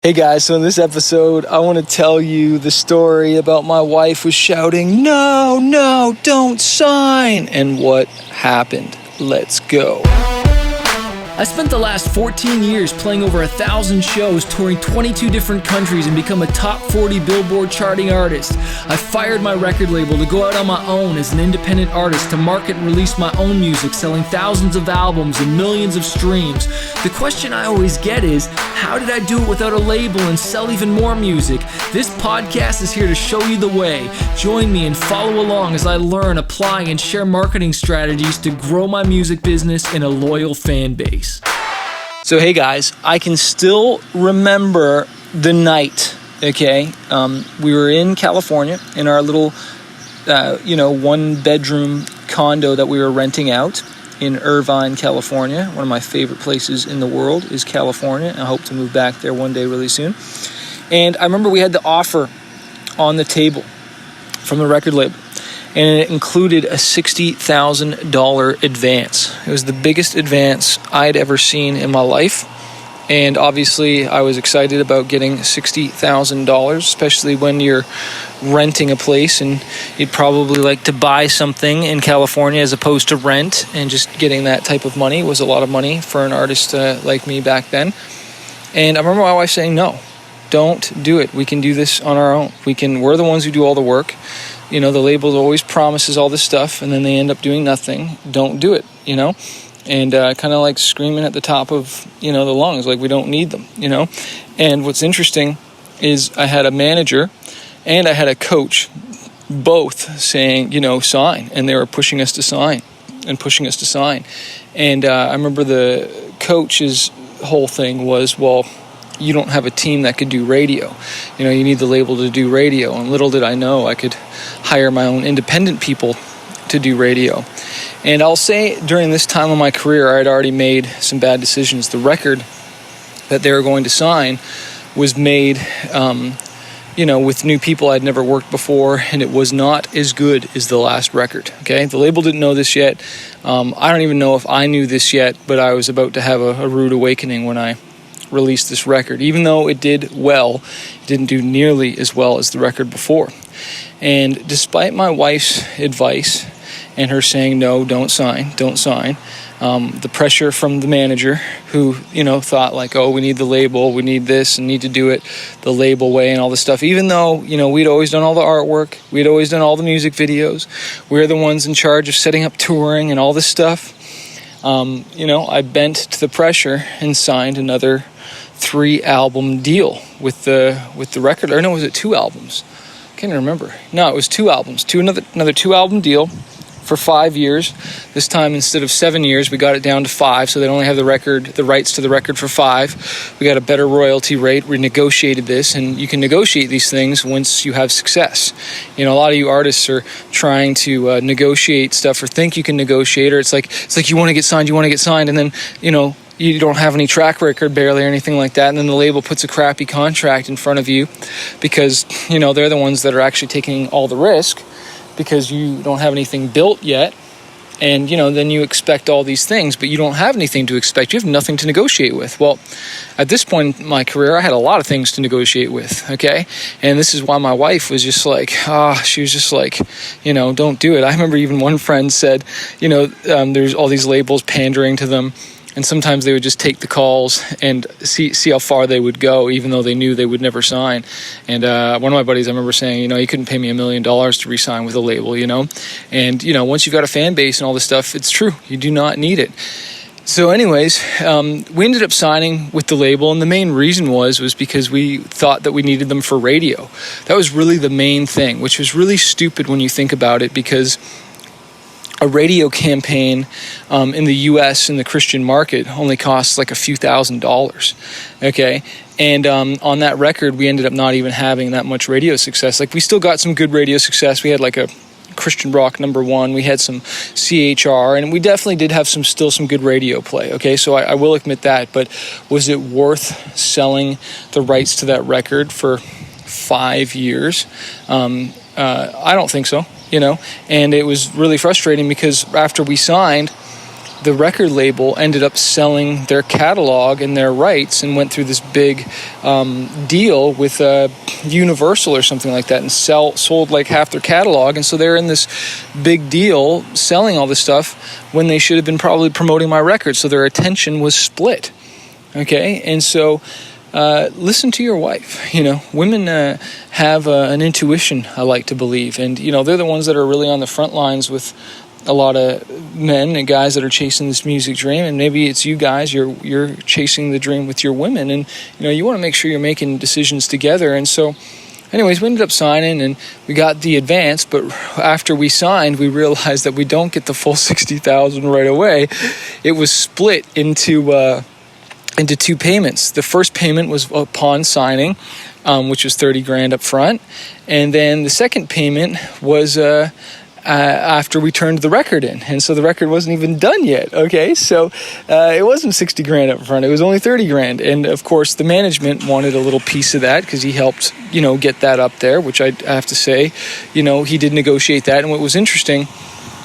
Hey guys, so in this episode, I want to tell you the story about my wife was shouting, no, don't sign, and what happened. Let's go. I spent the last 14 years playing over 1,000 shows, touring 22 different countries, and become a top 40 Billboard charting artist. I fired my record label to go out on my own as an independent artist to market and release my own music, selling thousands of albums and millions of streams. The question I always get is, how did I do it without a label and sell even more music? This podcast is here to show you the way. Join me and follow along as I learn, apply, and share marketing strategies to grow my music business and a loyal fan base. So hey guys, I can still remember the night, okay? We were in California in our little, one-bedroom condo that we were renting out in Irvine, California. One of my favorite places in the world is California. I hope to move back there one day really soon. And I remember we had the offer on the table from the record label, and it included a $60,000 advance. It was the biggest advance I'd ever seen in my life, and obviously I was excited about getting $60,000, especially when you're renting a place and you'd probably like to buy something in California as opposed to rent, and just getting that type of money was a lot of money for an artist like me back then. And I remember my wife saying, no, don't do it. We can do this on our own. We're the ones who do all the work. You know, the label always promises all this stuff, and then they end up doing nothing. Don't do it, And kind of like screaming at the top of, the lungs, like we don't need them, And what's interesting is I had a manager and I had a coach, both saying, sign. And they were pushing us to sign. And I remember the coach's whole thing was, well, you don't have a team that could do radio. You need the label to do radio. And little did I know I could hire my own independent people to do radio. And I'll say during this time of my career, I had already made some bad decisions. The record that they were going to sign was made, with new people I'd never worked before, and it was not as good as the last record, okay? The label didn't know this yet. I don't even know if I knew this yet, but I was about to have a rude awakening when I released this record. Even though it did well, it didn't do nearly as well as the record before. And despite my wife's advice and her saying, no, don't sign, the pressure from the manager who, thought like, oh, we need the label, we need this and need to do it the label way and all this stuff. Even though, we'd always done all the artwork, we'd always done all the music videos, we're the ones in charge of setting up touring and all this stuff. I bent to the pressure and signed another 3-album deal with the record. Or no, was it 2 albums? I can't remember. No, it was 2 albums. Another 2-album deal for 5 years. This time, instead of 7 years, we got it down to 5. So they only have the rights to the record for 5. We got a better royalty rate. We negotiated this, and you can negotiate these things once you have success. A lot of you artists are trying to negotiate stuff or think you can negotiate, or it's like you want to get signed, and then you don't have any track record barely or anything like that, and then the label puts a crappy contract in front of you because, they're the ones that are actually taking all the risk because you don't have anything built yet, and, then you expect all these things, but you don't have anything to expect. You have nothing to negotiate with. Well, at this point in my career, I had a lot of things to negotiate with, okay? And this is why my wife was just like, she was just like, don't do it. I remember even one friend said, there's all these labels pandering to them, and sometimes they would just take the calls and see how far they would go, even though they knew they would never sign. And one of my buddies, I remember saying, he couldn't pay me $1 million to re-sign with a label, And, once you've got a fan base and all this stuff, it's true. You do not need it. So anyways, we ended up signing with the label, and the main reason was because we thought that we needed them for radio. That was really the main thing, which was really stupid when you think about it, because a radio campaign in the U.S. in the Christian market only costs like a few $1,000s, okay? And on that record, we ended up not even having that much radio success. Like, we still got some good radio success. We had like a Christian rock #1. We had some CHR, and we definitely did have still some good radio play, okay? So I will admit that, but was it worth selling the rights to that record for 5 years? I don't think so. And it was really frustrating because after we signed, the record label ended up selling their catalog and their rights and went through this big deal with Universal or something like that and sold like half their catalog. And so they're in this big deal selling all this stuff when they should have been probably promoting my record. So their attention was split. Okay, and so listen to your wife. Women have an intuition, I like to believe, and they're the ones that are really on the front lines with a lot of men and guys that are chasing this music dream. And maybe it's you guys, you're chasing the dream with your women, and you want to make sure you're making decisions together. And so anyways, we ended up signing and we got the advance, but after we signed, we realized that we don't get the full $60,000 right away. It was split into two payments. The first payment was upon signing, which was $30,000 up front, and then the second payment was after we turned the record in, and so the record wasn't even done yet. Okay, so it wasn't $60,000 up front; it was only $30,000, and of course the management wanted a little piece of that because he helped, get that up there. Which I have to say, he did negotiate that, and what was interesting,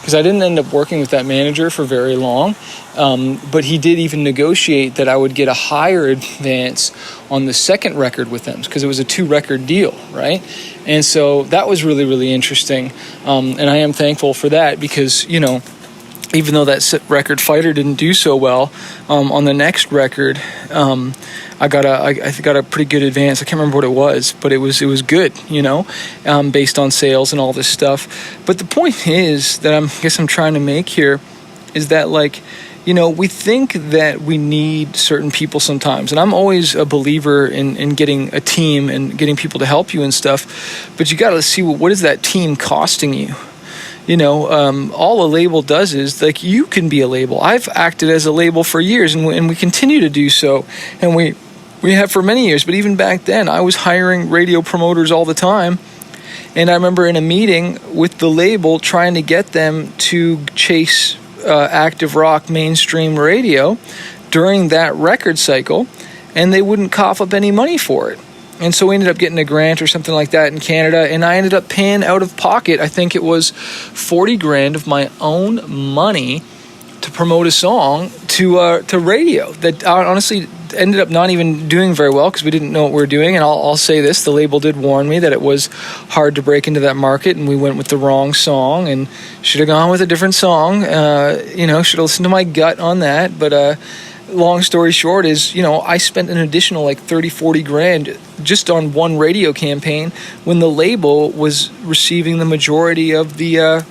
because I didn't end up working with that manager for very long, but he did even negotiate that I would get a higher advance on the second record with them, because it was a 2-record deal, right? And so that was really, really interesting, and I am thankful for that, because, even though that record Fighter didn't do so well, on the next record, I got a pretty good advance. I can't remember what it was, but it was good, based on sales and all this stuff. But the point is that I'm trying to make here is that, we think that we need certain people sometimes, and I'm always a believer in getting a team and getting people to help you and stuff. But you got to see what is that team costing you. All a label does is, you can be a label. I've acted as a label for years, and we continue to do so, and we have for many years. But even back then, I was hiring radio promoters all the time, and I remember in a meeting with the label trying to get them to chase active rock mainstream radio during that record cycle, and they wouldn't cough up any money for it. And so we ended up getting a grant or something like that in Canada, and I ended up paying out of pocket, I think it was $40,000 of my own money to promote a song to radio that honestly ended up not even doing very well because we didn't know what we were doing. And I'll say this, the label did warn me that it was hard to break into that market, and we went with the wrong song and should have gone with a different song. Should have listened to my gut on that. But long story short is, I spent an additional $30,000-$40,000 just on one radio campaign when the label was receiving the majority of the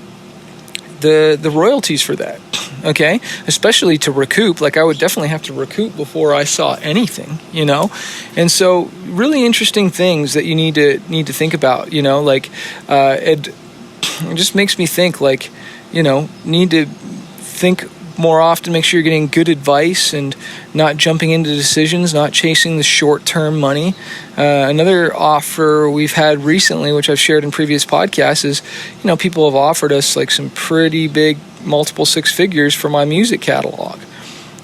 royalties for that. Okay, especially to recoup. I would definitely have to recoup before I saw anything, and so really interesting things that you need to think about. It just makes me think need to think more often, make sure you're getting good advice and not jumping into decisions, not chasing the short-term money. Another offer we've had recently, which I've shared in previous podcasts, is, people have offered us some pretty big multiple 6 figures for my music catalog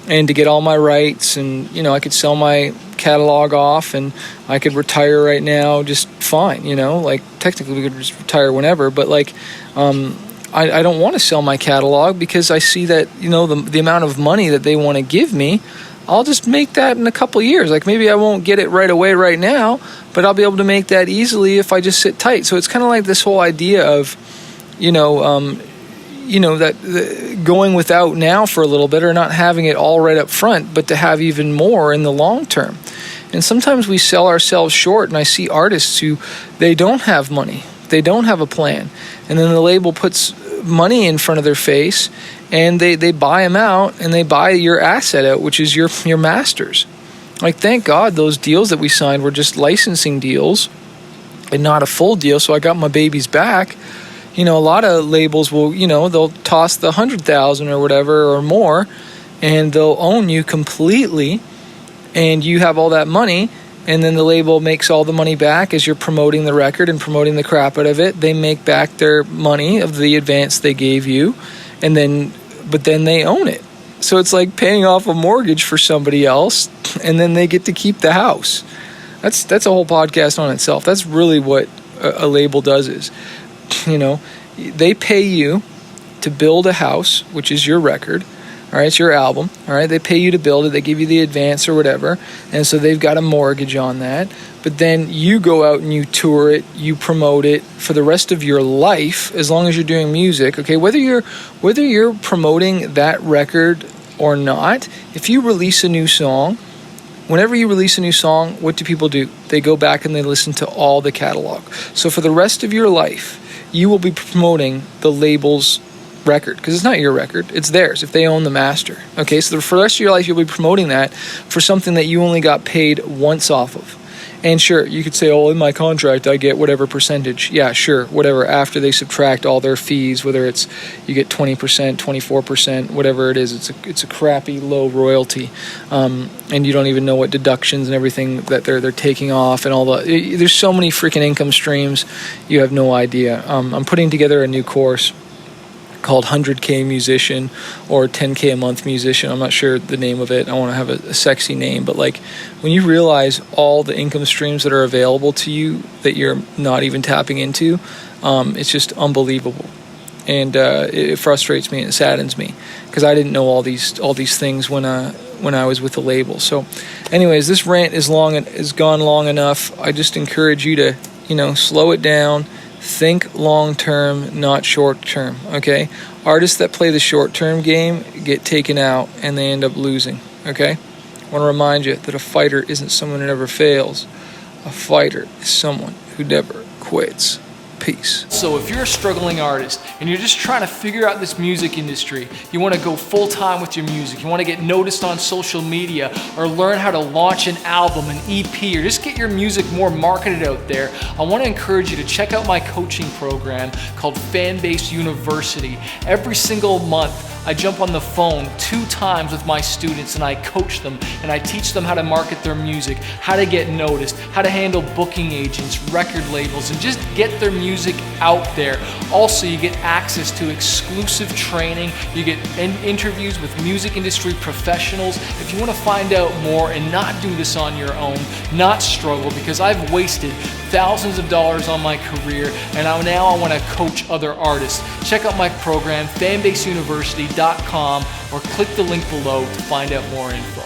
and to get all my rights, and, I could sell my catalog off and I could retire right now just fine, technically we could just retire whenever, but I don't want to sell my catalog because I see that, the amount of money that they want to give me, I'll just make that in a couple of years. Maybe I won't get it right away right now, but I'll be able to make that easily if I just sit tight. So it's kind of like this whole idea of, that going without now for a little bit, or not having it all right up front, but to have even more in the long term. And sometimes we sell ourselves short, and I see artists who, they don't have money. They don't have a plan. And then the label puts money in front of their face, and they buy them out, and they buy your asset out, which is your masters. Thank God those deals that we signed were just licensing deals and not a full deal, so I got my babies back. A lot of labels will, they'll toss the $100,000 or whatever or more, and they'll own you completely, and you have all that money. And then the label makes all the money back as you're promoting the record and promoting the crap out of it. They make back their money of the advance they gave you, but then they own it. So it's like paying off a mortgage for somebody else, and then they get to keep the house. That's a whole podcast on itself. That's really what a label does is, they pay you to build a house, which is your record. All right, it's your album. All right, they pay you to build it. They give you the advance or whatever, and so they've got a mortgage on that. But then you go out and you tour it, you promote it for the rest of your life, as long as you're doing music. Okay, whether you're promoting that record or not, if you release a new song, whenever you release a new song, what do people do? They go back and they listen to all the catalog. So for the rest of your life, you will be promoting the label's record, because it's not your record, it's theirs if they own the master. Okay, so for the rest of your life, you'll be promoting that for something that you only got paid once off of. And sure, you could say, oh, in my contract, I get whatever percentage. Yeah, sure, whatever, after they subtract all their fees, whether it's you get 20%, 24%, whatever it is, it's a crappy low royalty. And you don't even know what deductions and everything that they're taking off and all the... There's so many freaking income streams, you have no idea. I'm putting together a new course called 100K Musician or 10K a month musician. I'm not sure the name of it. I want to have a sexy name, but like when you realize all the income streams that are available to you that you're not even tapping into, it's just unbelievable. And it frustrates me and it saddens me because I didn't know all these things when I was with the label. So anyways, this rant is gone long enough. I just encourage you to, slow it down. Think long-term, not short-term, okay? Artists that play the short-term game get taken out and they end up losing, okay? I want to remind you that a fighter isn't someone who never fails. A fighter is someone who never quits. Peace. So if you're a struggling artist and you're just trying to figure out this music industry, you want to go full-time with your music, you want to get noticed on social media or learn how to launch an album, an EP, or just get your music more marketed out there, I want to encourage you to check out my coaching program called Fanbase University. Every single month, I jump on the phone 2 times with my students and I coach them and I teach them how to market their music, how to get noticed, how to handle booking agents, record labels, and just get their music out there. Also, you get access to exclusive training, you get interviews with music industry professionals. If you want to find out more and not do this on your own, not struggle, because I've wasted thousands of dollars on my career and now I want to coach other artists. Check out my program, fanbaseuniversity.com, or click the link below to find out more info.